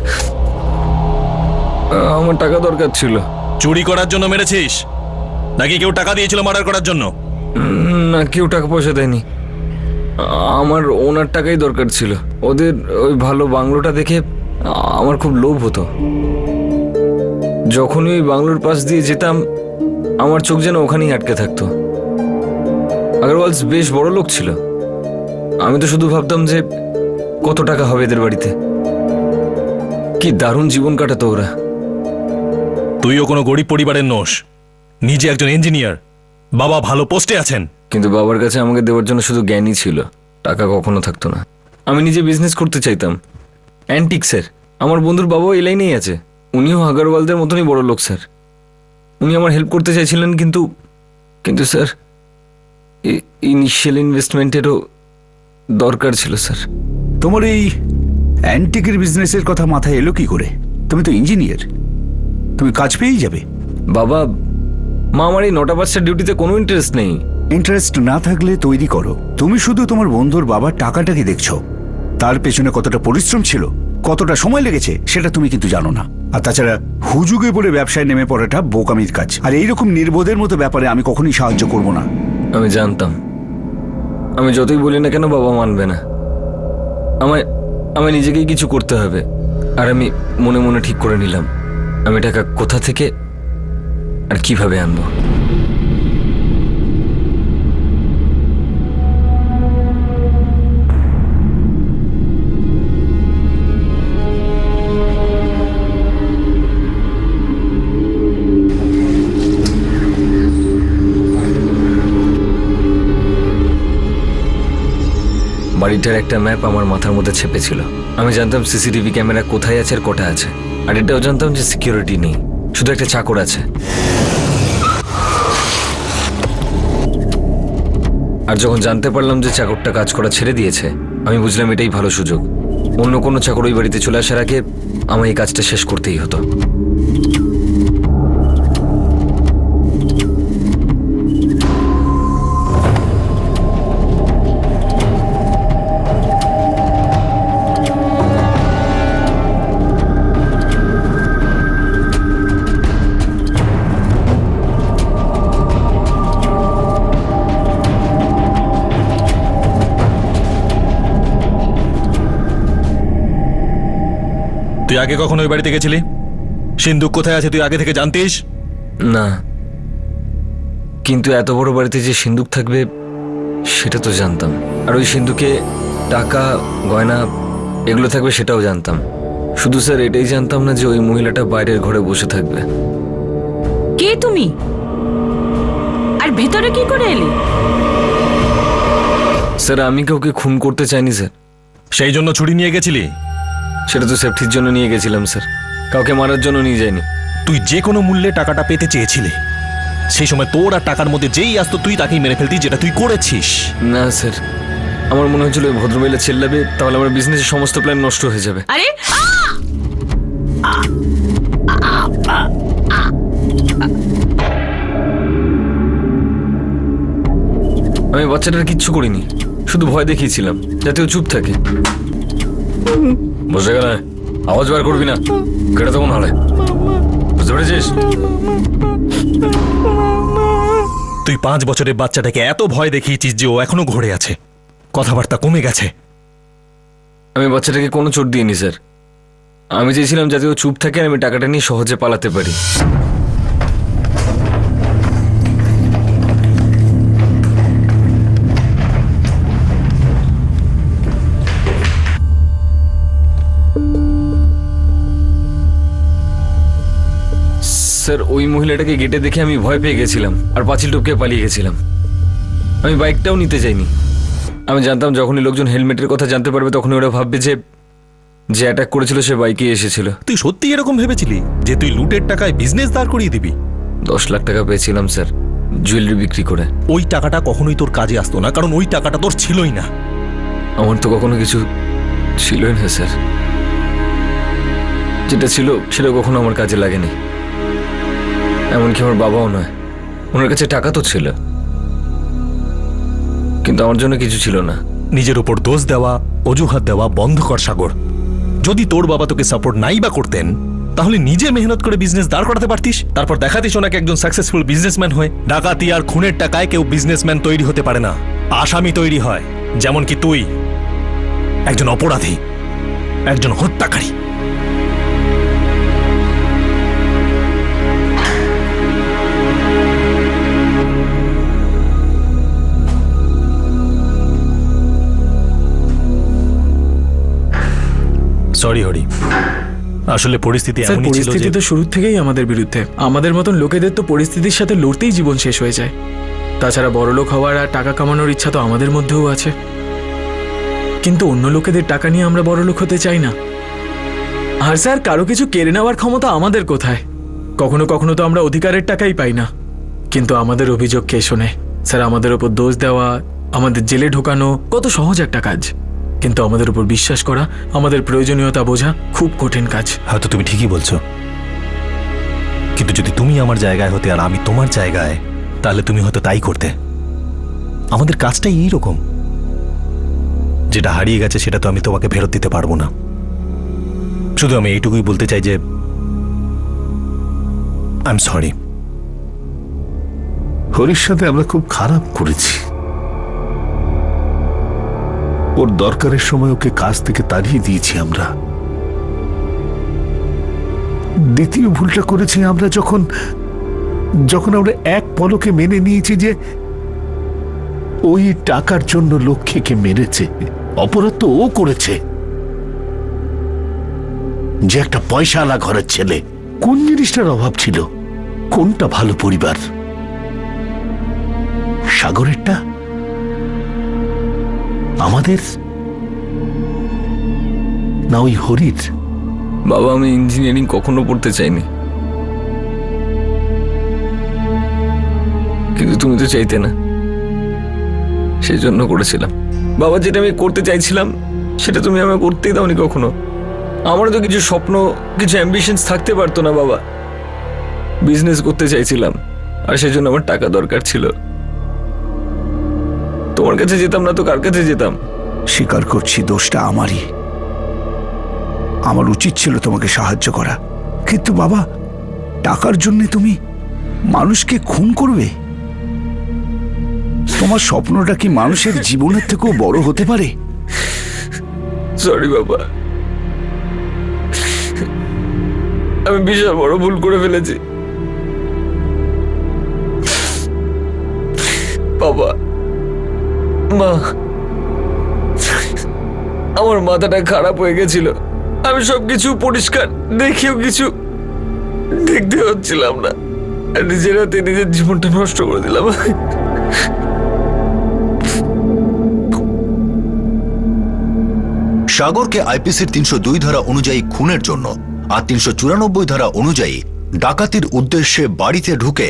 আমার টাকা দরকার ছিল। চুরি করার জন্য মেরেছিস নাকি কেউ টাকা দিয়েছিল মার্ডার করার জন্য? না, কেউ টাকা পয়সা দেয়নি। আমার ওনার টাকাই দরকার ছিল। ওদের ওই ভালো বাংলোটা দেখে আমার খুব লোভ হতো। যখনই ওই বাংলোর পাশ দিয়ে যেতাম আমার চোখ যেন ওখানেই আটকে থাকতো। আগরওয়ালস বেশ বড় লোক ছিল। আমি তো শুধু ভাবতাম যে কত টাকা হবে এদের বাড়িতে। কি দারুণ জীবন কাটাতো ওরা। তুইও কোনো গরিব পরিবারের নোস, নিজে একজন ইঞ্জিনিয়ার, বাবা ভালো পোস্টে আছেন। কিন্তু বাবার কাছে আমাকে দেওয়ার জন্য শুধু জ্ঞানই ছিল, টাকা কখনো থাকতো না। আমি নিজে বিজনেস করতে চাইতাম অ্যান্টিক্সের। আমার বন্ধুর বাবাও এই লাইনেই আছে, উনিও আগরওয়ালদের মতনই বড় লোক স্যার। উনি আমার হেল্প করতে চাইছিলেন, কিন্তু কিন্তু স্যার ইনিশিয়াল ইনভেস্টমেন্টেরও দরকার ছিল স্যার। তোমার এই অ্যান্টিকের বিজনেসের কথা মাথায় এলো কি করে? তুমি তো ইঞ্জিনিয়ার, তুমি কাজ পেয়েই যাবে। বাবা মা আমার এই 9টা 5টার ডিউটিতে কোনো ইন্টারেস্ট নেই। ইন্টারেস্ট না থাকলে তৈরি করো। তুমি শুধু তোমার বন্ধুর বাবার টাকাটাকে দেখছো, তার পেছনে কতটা পরিশ্রম ছিল, কতটা সময় লেগেছে সেটা তুমি কিন্তু জানো না। আর তাছাড়া হুজুগে পড়ে ব্যবসায় নেমে পড়াটা বোকামির কাজ। আর এইরকম নির্বোধের মতো ব্যাপারে আমি কখনোই সাহায্য করব না। আমি জানতাম, আমি যতই বলি না কেন বাবা মানবে না। আমায় নিজেকেই কিছু করতে হবে। আর আমি মনে মনে ঠিক করে নিলাম আমি টাকা কোথা থেকে আর কিভাবে আনবো। বাড়িটার একটা ম্যাপ আমার মাথার মধ্যে ছেপেছিল। আমি জানতাম সিসিটিভি ক্যামেরা কোথায় আছে আর কটা আছে। আর এটাও জানতাম যে সিকিউরিটি নেই, শুধু একটা চাকর আছে। আর যখন জানতে পারলাম যে চাকরটা কাজ করা ছেড়ে দিয়েছে, আমি বুঝলাম এটাই ভালো সুযোগ। অন্য কোনো চাকর ওই বাড়িতে চলে আসার আগে আমার এই কাজটা শেষ করতেই হতো। তুই আগে কখনো ওই বাড়িতে গেছিলি? সিন্ধুক কোথায় আছে তুই আগে থেকে জানতিস? না, কিন্তু এত বড় বাড়িতে যে সিন্দুক থাকবে সেটা তো জানতাম। আর ওই সিন্দুকে টাকা, গয়না এগুলো থাকবে সেটাও জানতাম। শুধু স্যার এটাই জানতাম না যে ওই মহিলাটা বাইরের ঘরে বসে থাকবে। কে তুমি? আর ভেতরে কি করে এলে? স্যার আমি কাউকে খুন করতে চাইনি স্যার। সেই জন্য ছুরি নিয়ে গেছিলি? সেটা তো সেফটির জন্য নিয়ে গেছিলাম স্যার, কাউকে মারার জন্য নিয়ে যাইনি। তুই যে কোনো মূল্যে টাকাটা পেতে চেয়েছিলি। সেই সময় তোর আর টাকার মধ্যে যেই আসতো তুই তাকেই মেরে ফেলতি, যেটা তুই করেছিস। না স্যার, আমার মনে হচ্ছিল ওই ভদ্রমহিলা চেল্লাবে, তাহলে আমার বিজনেসের সমস্ত প্ল্যান নষ্ট হয়ে যাবে। আরে আমি বাচ্চাটার কিচ্ছু করিনি, শুধু ভয় দেখিয়েছিলাম যাতে ও চুপ থাকে। বসে গেলে আওয়াজ বার করবি না, কেটে তখন হলে বুঝতে পেরেছিস? তুই 5 বছরের বাচ্চাটাকে এত ভয় দেখিয়েছিস যে ও এখনো ঘরে আছে, কথাবার্তা কমে গেছে। আমি বাচ্চাটাকে কোনো চোট দিইনি স্যার, আমি চেয়েছিলাম যাতে ও চুপ থাকে আর আমি টাকাটা নিয়ে সহজে পালাতে পারি। স্যার ওই মহিলাটাকে গেটে দেখে আমি ভয় পেয়ে গেছিলাম আর পাঁচিল টপকে পালিয়ে গেছিলাম। আমি বাইকটাও নিতে চাইনি। আমি জানতাম যখনই লোকজন হেলমেটের কথা জানতে পারবে তখনই ওরা ভাববে যে অ্যাটাক করেছিল সে বাইকে এসেছিল। তুই সত্যি এরকম ভেবেছিলি যে তুই লুটের টাকায় বিজনেস দাঁড় করিয়ে দিবি? 10 লাখ টাকা পেয়েছিলাম স্যার জুয়েলারি বিক্রি করে। ওই টাকাটা কখনোই তোর কাজে আসতো না, কারণ ওই টাকাটা তোর ছিলই না। আমার তো কখনো কিছু ছিলই না স্যার, যেটা ছিল সেটা কখনো আমার কাজে লাগেনি। এমনকি আমার বাবাও নয়, ওনার কাছে টাকা তো ছিল কিন্তু আমার জন্য কিছু ছিল না। নিজের উপর দোষ দেওয়া, অজুহাত দেওয়া বন্ধ কর সাগর। যদি তোর বাবা তোকে সাপোর্ট নাই বা করতেন তাহলে নিজে মেহনত করে বিজনেস দাঁড় করাতে পারতিস, তারপর দেখাতিস ওনাকে একজন সাকসেসফুল বিজনেসম্যান হয়ে। ডাকাতি আর খুনের টাকায় কেউ বিজনেসম্যান তৈরি হতে পারে না, আসামি তৈরি হয়। যেমন কি তুই একজন অপরাধী, একজন হত্যাকারী। সরি হরি, আসলে পরিস্থিতি স্যার এমনই ছিল পরিস্থিতি যে তো শুরু থেকেই আমাদের বিরুদ্ধে। আমাদের মতন লোকেদের তো পরিস্থিতির সাথে লড়তেই জীবন শেষ হয়ে যায়। তাছাড়া বড়লোক হওয়ার আর টাকা কামানোর ইচ্ছা তো আমাদের মধ্যেও আছে। কিন্তু অন্য লোকেদের টাকা নিয়ে আমরা বড়লোক হতে চাই না। আর স্যার, কারো কিছু কেড়ে নেওয়ার ক্ষমতা আমাদের কোথায়? কখনো কখনো তো আমরা অধিকারের টাকাই পাই না, কিন্তু আমাদের অভিযোগ কে শোনে? স্যার, আমাদের ওপর দোষ দেওয়া, আমাদের জেলে ঢোকানো কত সহজ একটা কাজ, কিন্তু আমাদের উপর বিশ্বাস করা, আমাদের প্রয়োজনীয়তা বোঝা খুব কঠিন কাজ। হয়তো তুমি ঠিকই বলছো, কিন্তু যদি তুমি আমার জায়গায় হতে আর আমি তোমার জায়গায়, তাহলে তুমি হয়তো তাই করতে। আমাদের কাজটাই এইরকম, যেটা হারিয়ে গেছে সেটা তো আমি তোমাকে ফেরত দিতে পারবো না। শুধু আমি এইটুকুই বলতে চাই যে আই এম সরি। হরির সাথে আমরা খুব খারাপ করেছি। ওর দরকারের সময় ওকে কাজ থেকে তাড়িয়ে দিয়েছি আমরা। দ্বিতীয় ভুলটা করেছি আমরা যখন আমরা এক পলকে মেনে নিয়েছি যে ওই টাকার জন্য লক্ষ্মীকে মেরেছে। অপরাধ তো ও করেছে, যে একটা পয়সাওয়ালা ঘরের ছেলে। কোন জিনিসটার অভাব ছিল? কোনটা ভালো পরিবার? সাগরেরটা, আমাদের, না ওই হরির? বাবা, আমি ইঞ্জিনিয়ারিং কখনো পড়তে চাইনি, কিন্তু তুমি তো চাইতে না, সেই জন্য করেছিলাম। বাবা, যেটা আমি করতে চাইছিলাম সেটা তুমি আমাকে করতেই দাওনি কখনো। আমারও তো কিছু স্বপ্ন, কিছু অ্যাম্বিশনস থাকতে পারতো না বাবা? বিজনেস করতে চাইছিলাম, আর সেই জন্য আমার টাকা দরকার ছিল। তোমার কাছে যেতাম না তো কার কাছে যেতাম? স্বীকার করছি, দোষটা আমারই। আমার উচিত ছিল তোমাকে সাহায্য করা, কিন্তু বাবা, টাকার জন্য তুমি মানুষকে খুন করবে? তোমার স্বপ্নটা কি মানুষের জীবনের থেকেও বড় হতে পারে? সরি বাবা, আমি বিশাল বড় ভুল করে ফেলেছি বাবা। মা, আমার মাথাটা খারাপ হয়ে গেছিল, আমি সবকিছু পরিষ্কার দেখেও কিছু দেখতে হচ্ছিলাম না, নিজের হাতে নিজের জীবনটা নষ্ট করে দিলাম। সাগরকে আইপিসির 302 ধারা অনুযায়ী খুনের জন্য আর 394 ধারা অনুযায়ী ডাকাতির উদ্দেশ্যে বাড়িতে ঢুকে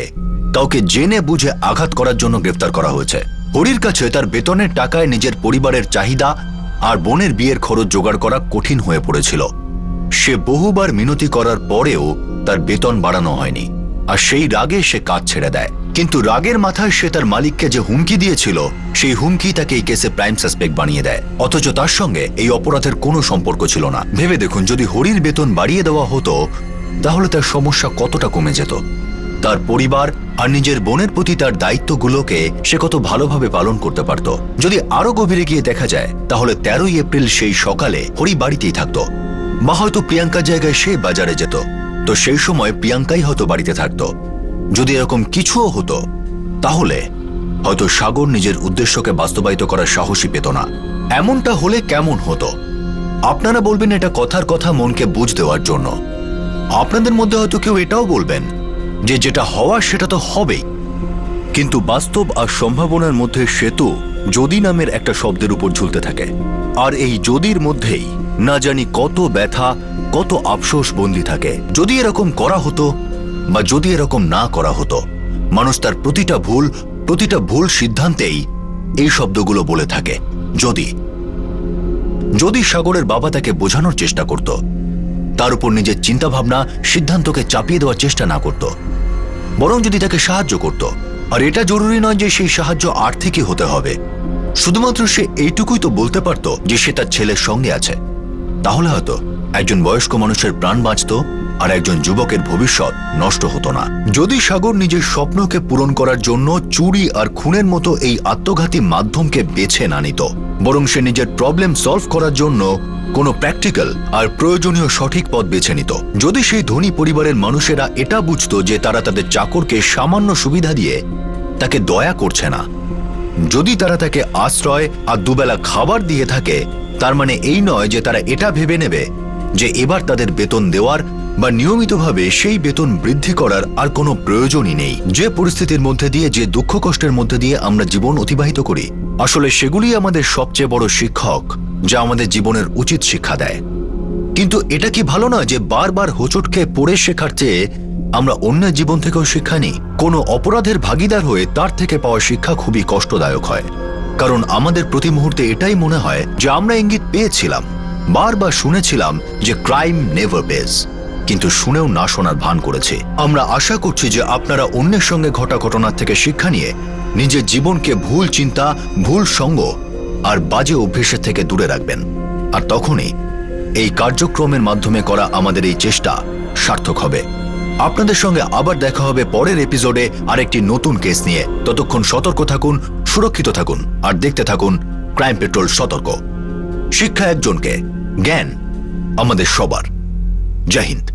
কাউকে জেনে বুঝে আঘাত করার জন্য গ্রেফতার করা হয়েছে। হরির কাছে তার বেতনের টাকায় নিজের পরিবারের চাহিদা আর বোনের বিয়ের খরচ জোগাড় করা কঠিন হয়ে পড়েছিল। সে বহুবার মিনতি করার পরেও তার বেতন বাড়ানো হয়নি, আর সেই রাগে সে কাজ ছেড়ে দেয়। কিন্তু রাগের মাথায় সে তার মালিককে যে হুমকি দিয়েছিল, সেই হুমকি তাকে এই কেসে প্রাইম সাসপেক্ট বানিয়ে দেয়, অথচ তার সঙ্গে এই অপরাধের কোনো সম্পর্ক ছিল না। ভেবে দেখুন, যদি হরির বেতন বাড়িয়ে দেওয়া হতো তাহলে তার সমস্যা কতটা কমে যেত। তার পরিবার আর নিজের বোনের প্রতি তার দায়িত্বগুলোকে সে কত ভালোভাবে পালন করতে পারত। যদি আরো গভীরে গিয়ে দেখা যায়, তাহলে 13 এপ্রিল সেই সকালে হরি বাড়িতেই থাকতো, বা হয়তো প্রিয়াঙ্কার জায়গায় সে বাজারে যেত, তো সেই সময় প্রিয়াঙ্কাই হয়তো বাড়িতে থাকতো। যদি এরকম কিছুও হতো, তাহলে হয়তো সাগর নিজের উদ্দেশ্যকে বাস্তবায়িত করার সাহসী পেত না। এমনটা হলে কেমন হতো? আপনারা বলবেন এটা কথার কথা, মনকে বুঝ দেওয়ার জন্য। আপনাদের মধ্যে হয়তো কেউ এটাও বলবেন যে যেটা হওয়ার সেটা তো হবেই, কিন্তু বাস্তব আর সম্ভাবনার মধ্যে সেতু যদি নামের একটা শব্দের উপর ঝুলতে থাকে, আর এই যদির মধ্যেই না জানি কত ব্যথা, কত আফসোস বন্দী থাকে। যদি এরকম করা হতো বা যদি এরকম না করা হতো, মানুষ তার প্রতিটা ভুল সিদ্ধান্তেই এই শব্দগুলো বলে থাকে। যদি সাগরের বাবা তাকে বোঝানোর চেষ্টা করত, তার উপর নিজের চিন্তাভাবনা, সিদ্ধান্তকে চাপিয়ে দেওয়ার চেষ্টা না করত, বরং যদি তাকে সাহায্য করত। আর এটা জরুরি নয় যে সেই সাহায্য আর্থিকই হতে হবে, শুধুমাত্র সে এইটুকুই তো বলতে পারত যে সে তার ছেলের সঙ্গে আছে, তাহলে হয়তো একজন বয়স্ক মানুষের প্রাণ বাঁচত আর একজন যুবকের ভবিষ্যৎ নষ্ট হতো না। যদি সাগর নিজের স্বপ্নকে পূরণ করার জন্য চুরি আর খুনের মতো এই আত্মঘাতী মাধ্যমকে বেছে না নিত, বরং সে নিজের প্রবলেম সলভ করার জন্য কোনো প্র্যাকটিক্যাল আর প্রয়োজনীয় সঠিক পথ বেছে নিত, যদি সেই ধনী পরিবারের মানুষেরা এটা বুঝত যে তারা তাদের চাকরকে সামান্য সুবিধা দিয়ে তাকে দয়া করছে না, যদি তারা তাকে আশ্রয় আর দুবেলা খাবার দিয়ে থাকে, তার মানে এই নয় যে তারা এটা ভেবে নেবে যে এবার তাদের বেতন দেওয়ার বা নিয়মিতভাবে সেই বেতন বৃদ্ধি করার আর কোনো প্রয়োজনই নেই। যে পরিস্থিতির মধ্যে দিয়ে, যে দুঃখ কষ্টের মধ্যে দিয়ে আমরা জীবন অতিবাহিত করি, আসলে সেগুলি আমাদের সবচেয়ে বড় শিক্ষক, যা আমাদের জীবনের উচিত শিক্ষা দেয়। কিন্তু এটা কি ভালো না যে বারবার হোঁচট খেয়ে পড়ে শেখার চেয়ে আমরা অন্যের জীবন থেকেও শিক্ষা নিই? কোনো অপরাধের ভাগিদার হয়ে তার থেকে পাওয়া শিক্ষা খুবই কষ্টদায়ক হয়, কারণ আমাদের প্রতি মুহূর্তে এটাই মনে হয় যে আমরা ইঙ্গিত পেয়েছিলাম, বারবার শুনেছিলাম যে ক্রাইম নেভার পেজ, কিন্তু শুনেও না শোনার ভান করেছে। আমরা আশা করছি যে আপনারা অন্যের সঙ্গে ঘটা ঘটনার থেকে শিক্ষা নিয়ে নিজের জীবনকে ভুল চিন্তা, ভুল সঙ্গ আর বাজে অভ্যেসের থেকে দূরে রাখবেন। আর তখনই এই কার্যক্রমের মাধ্যমে করা আমাদের এই চেষ্টা সার্থক হবে। আপনাদের সঙ্গে আবার দেখা হবে পরের এপিসোডে আরেকটি নতুন কেস নিয়ে। ততক্ষণ সতর্ক থাকুন, সুরক্ষিত থাকুন আর দেখতে থাকুন ক্রাইম পেট্রোল সতর্ক। শিক্ষা একজনকে, জ্ঞান আমাদের সবার। জয় হিন্দ।